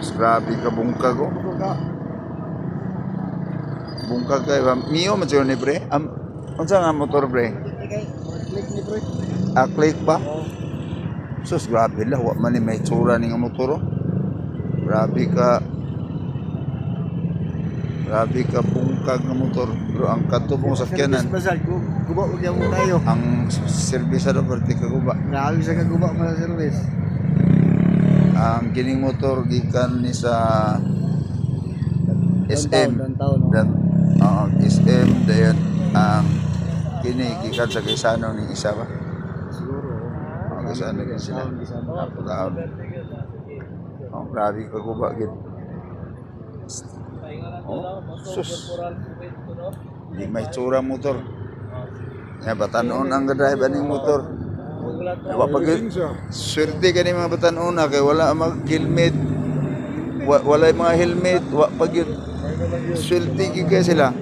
Grabe ka bungkag ko. Bungkag kay Mio man ni pre. Unsa nga motor pre? Click ni bro. Click ba? Sus grabe lah wa man ni may tsura ni nga motor. Grabe ka. Grabe ka bungkag nga motor. Bro ang katubong sakyanan. Basal guba ug mo tayo. Ang servisado perti ka guba. Grabe sa kaguba mo sa service. Ang kining motor gikan ni sa SM Downtown. dan SM dayon ang kini gikan sa Quezano ni isa ba? Siguro. Quezano din sila. Taon. Grabe ka guba gid. Sus. Di may tsura motor. Nga batanon ang drive aning motor. Wa pagid swerte kani mga batanon na kay wala mag helmet. Wala mga helmet, wa pagid swerte gid kay sila.